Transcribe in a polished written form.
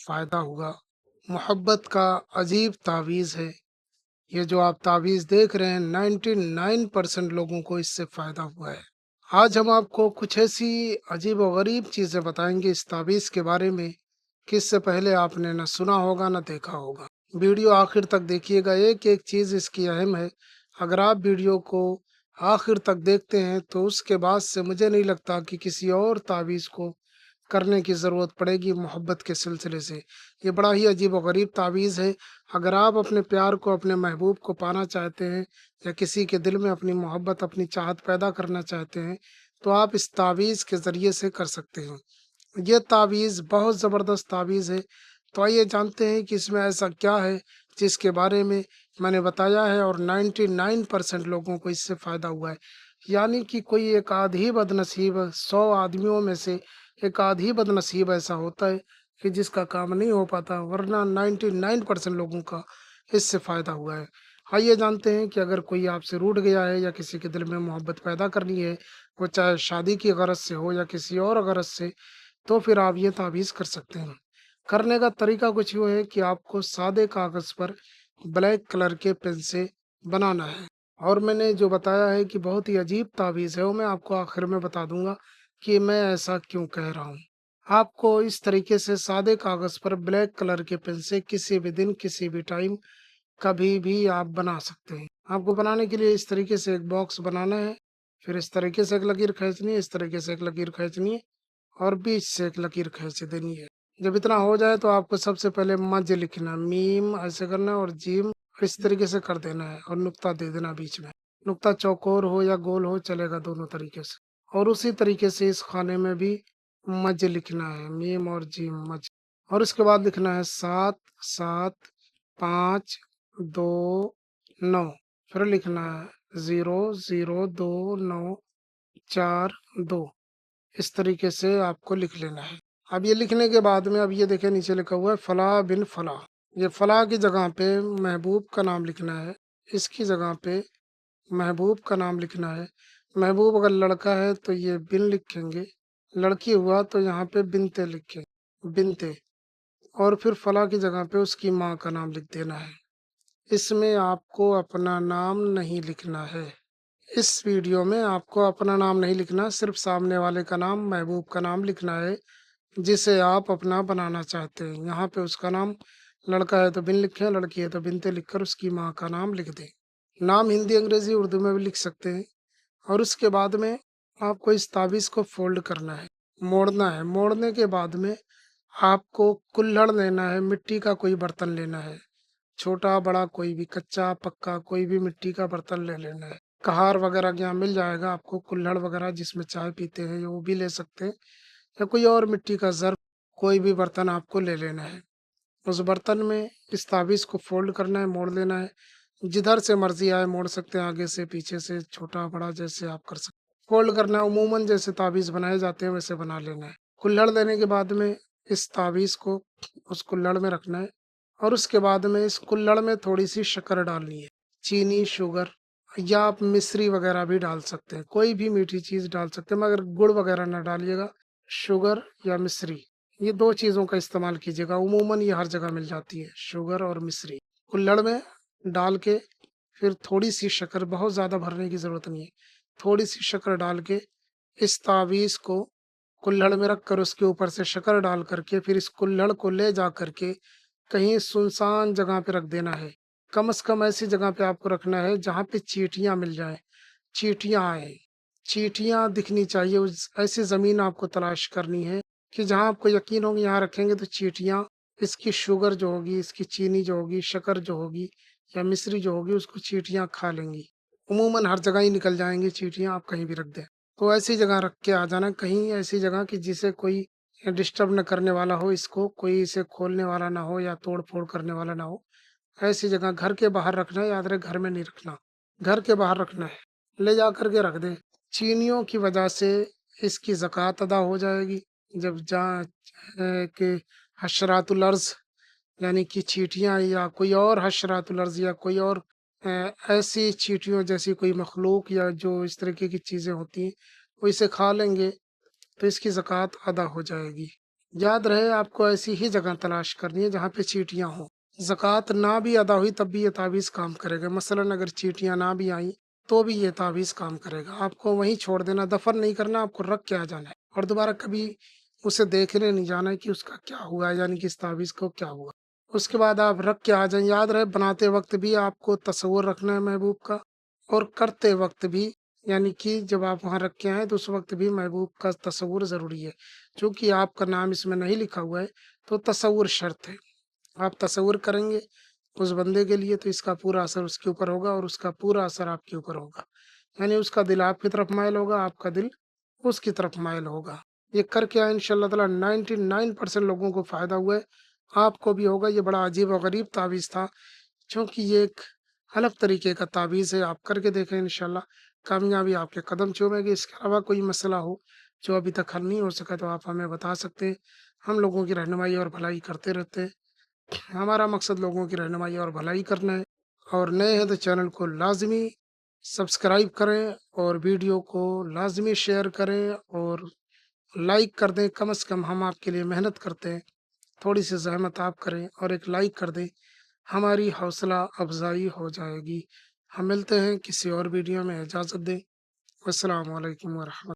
फ़ायदा होगा। मोहब्बत का अजीब तावीज़ है। ये जो आप तावीज़ देख रहे हैं 99% लोगों को इससे फ़ायदा हुआ है। आज हम आपको कुछ ऐसी अजीब-ओ-गरीब चीज़ें बताएँगे इस तावीज़ के बारे में कि इससे पहले आपने ना सुना होगा ना देखा होगा। वीडियो आखिर तक देखिएगा, एक-एक चीज़ इसकी अहम है। अगर आप वीडियो को आखिर तक देखते हैं तो उसके बाद से मुझे नहीं लगता कि किसी और तावीज़ को करने की ज़रूरत पड़ेगी मोहब्बत के सिलसिले से। ये बड़ा ही अजीब-ओ-गरीब तावीज़ है। अगर आप अपने प्यार को, अपने महबूब को पाना चाहते हैं या किसी के दिल में अपनी मोहब्बत, अपनी चाहत पैदा करना चाहते हैं, तो आप इस तावीज़ के ज़रिए से कर सकते हैं। ये तावीज़ बहुत ज़बरदस्त तावीज़ है। तो आइए जानते हैं कि इसमें ऐसा क्या है जिसके बारे में मैंने बताया है और 99% लोगों को इससे फ़ायदा हुआ है। यानी कि कोई एक आध ही बदनसीब 100 आदमियों में से एक आध ही बदनसीब ऐसा होता है कि जिसका काम नहीं हो पाता, वरना 99% लोगों का इससे फ़ायदा हुआ है। आइए जानते हैं कि अगर कोई आपसे रूठ गया है या किसी के दिल में मोहब्बत पैदा करनी है, वो चाहे शादी की गरज से हो या किसी और गरज से, तो फिर आप ये तावीज़ कर सकते हैं। करने का तरीका कुछ यूँ है कि आपको सादे कागज़ पर ब्लैक कलर के पेन से बनाना है और मैंने जो बताया है कि बहुत ही अजीब तावीज़ है, वो मैं आपको आखिर में बता दूँगा कि मैं ऐसा क्यों कह रहा हूँ। आपको इस तरीके से सादे कागज़ पर ब्लैक कलर के पेन से किसी भी दिन, किसी भी टाइम, कभी भी आप बना सकते हैं। आपको बनाने के लिए इस तरीके से एक बॉक्स बनाना है, फिर इस तरीके से एक लकीर खींचनी है, इस तरीके से एक लकीर खींचनी है और बीच से एक लकीर खींच देनी है। जब इतना हो जाए तो आपको सबसे पहले मज लिखना, मीम ऐसे करना और जीम इस तरीके से कर देना है और नुक्ता दे देना बीच में। नुक्ता चौकोर हो या गोल हो चलेगा दोनों तरीके से। और उसी तरीके से इस खाने में भी मज लिखना है, मीम और जीम मज। और उसके बाद लिखना है 7 7 5 2 9। फिर लिखना है 0 0 2 9 4 2। इस तरीके से आपको लिख लेना है। अब ये लिखने के बाद में अब ये देखिए नीचे लिखा हुआ है फलाह बिन फलाह। ये फलाह की जगह पे महबूब का नाम लिखना है। इसकी जगह पे महबूब का नाम लिखना है। महबूब अगर लड़का है तो ये बिन लिखेंगे, लड़की हुआ तो यहाँ पे बिनते लिखें, बिनते। और फिर फलाह की जगह पे उसकी माँ का नाम लिख देना है। इसमें आपको अपना नाम नहीं लिखना है। इस वीडियो में आपको अपना नाम नहीं लिखना, सिर्फ सामने वाले का नाम, महबूब का नाम लिखना है जिसे आप अपना बनाना चाहते हैं। यहाँ पे उसका नाम, लड़का है तो बिन लिखें, लड़की है तो बिनते लिखकर उसकी माँ का नाम लिख दें। नाम हिंदी, अंग्रेजी, उर्दू में भी लिख सकते हैं। और उसके बाद में आपको इस ताबीज़ को फ़ोल्ड करना है, मोड़ना है। मोड़ने के बाद में आपको कुल्हड़ लेना है, मिट्टी का कोई बर्तन लेना है। छोटा बड़ा कोई भी, कच्चा पक्का कोई भी मिट्टी का बर्तन ले लेना है। कहार वगैरह के यहाँ मिल जाएगा आपको, कुल्हड़ वगैरह जिसमें चाय पीते हैं वो भी ले सकते हैं, या कोई और मिट्टी का ज़र्फ़, कोई भी बर्तन आपको ले लेना है। उस बर्तन में इस ताबीज़ को फ़ोल्ड करना है, मोड़ लेना है। जिधर से मर्ज़ी आए मोड़ सकते हैं, आगे से, पीछे से, छोटा बड़ा जैसे आप कर सकते हैं। फ़ोल्ड करना है, अमूमन जैसे ताबीज़ बनाए जाते हैं वैसे बना लेना है। कुल्हड़ लेने के बाद में इस ताबीज़ को उस कुल्हड़ में रखना है और उसके बाद में इस कुल्हड़ में थोड़ी-सी शक्कर डालनी है। चीनी, शुगर या आप मिश्री वगैरह भी डाल सकते हैं। कोई भी मीठी चीज़ डाल सकते हैं, मगर गुड़ वगैरह ना डालिएगा। शुगर या मिश्री, ये 2 चीज़ों का इस्तेमाल कीजिएगा। अमूमन ये हर जगह मिल जाती है, शुगर और मिश्री। कुल्हड़ में डाल के फिर थोड़ी-सी शक्कर, बहुत ज़्यादा भरने की ज़रूरत नहीं है। थोड़ी-सी शक्कर डाल के इस ताबीज़ को कुल्हड़ में रख कर उसके ऊपर से शक्कर डाल कर के फिर इस कुल्हड़ को ले जा कर के कहीं सुनसान जगह पे रख देना है। कम से कम ऐसी जगह पे आपको रखना है जहाँ पे चींटियाँ मिल जाएँ, चींटियाँ आएँ। चींटियाँ दिखनी चाहिए, उस ऐसी ज़मीन आपको तलाश करनी है कि जहाँ आपको यकीन हो कि यहाँ रखेंगे तो चींटियाँ इसकी शुगर जो होगी, इसकी चीनी जो होगी, शक्कर जो होगी या मिश्री जो होगी उसको चींटियाँ खा लेंगी। अमूमन हर जगह ही निकल जाएँगी चींटियाँ, आप कहीं भी रख दें। तो ऐसी जगह रख के आ जाना, कहीं ऐसी जगह कि जिसे कोई डिस्टर्ब न करने वाला हो, इसको कोई इसे खोलने वाला ना हो या तोड़-फोड़ करने वाला ना हो। ऐसी जगह घर के बाहर रखना है, याद रहे घर में नहीं रखना, घर के बाहर रखना है। ले जा कर के रख दें। चीनियों की वजह से इसकी ज़कात अदा हो जाएगी। जब कि हशरातुल अर्ज़ यानी कि चींटियाँ या कोई और हशरातुल अर्ज़ या कोई और ऐसी चींटियों जैसी कोई मखलूक या जो इस तरीके की चीज़ें होती हैं, वो इसे खा लेंगे तो इसकी ज़कात अदा हो जाएगी। याद रहे आपको ऐसी ही जगह तलाश करनी है जहाँ पे चींटियाँ हों। ज़कात ना भी अदा हुई तब भी ये तावीज़ काम करेगा। मसलन अगर चींटियाँ ना भी आईं तो भी ये तावीज़ काम करेगा। आपको वहीं छोड़ देना, दफ़न नहीं करना, आपको रख के आ जाना है और दोबारा कभी उसे देखने नहीं जाना है कि उसका क्या हुआ है, यानी कि इस तावीज़ को क्या हुआ। उसके बाद आप रख के आ जाएँ। याद रहे बनाते वक़्त भी आपको तसव्वुर रखना है महबूब का और करते वक़्त भी, यानी कि जब आप वहाँ रख के आएँ तो उस वक़्त भी महबूब का तसव्वुर ज़रूरी है। चूँकि आपका नाम इसमें नहीं लिखा हुआ है तो तसव्वुर शर्त है। आप तसव्वुर करेंगे उस बंदे के लिए तो इसका पूरा असर उसके ऊपर होगा और उसका पूरा असर आपके ऊपर होगा। यानी उसका दिल आपकी तरफ माइल होगा, आपका दिल उसकी तरफ माइल होगा। ये करके आएँ इंशाअल्लाह ताला 99% लोगों को फ़ायदा हुआ है, आपको भी होगा। ये बड़ा अजीब और गरीब तावीज़ था, क्योंकि ये एक अलग तरीके का तावीज़ है। आप करके देखें इंशाअल्लाह कामयाबी आपके कदम चूमेगी। इसके अलावा कोई मसला हो जो अभी तक हल नहीं हो सका तो आप हमें बता सकते हैं। हम लोगों की रहनुमाई और भलाई करते रहते हैं। हमारा मकसद लोगों की रहनुमाई और भलाई करना है। और नए हैं तो चैनल को लाज़मी सब्सक्राइब करें और वीडियो को लाज़मी शेयर करें और लाइक कर दें। कम से कम हम आपके लिए मेहनत करते हैं, थोड़ी-सी ज़हमत आप करें और एक लाइक कर दें, हमारी हौसला अफ़ज़ाई हो जाएगी। हम मिलते हैं किसी और वीडियो में, इजाज़त दें। अस्सलामु अलैकुम व रहमत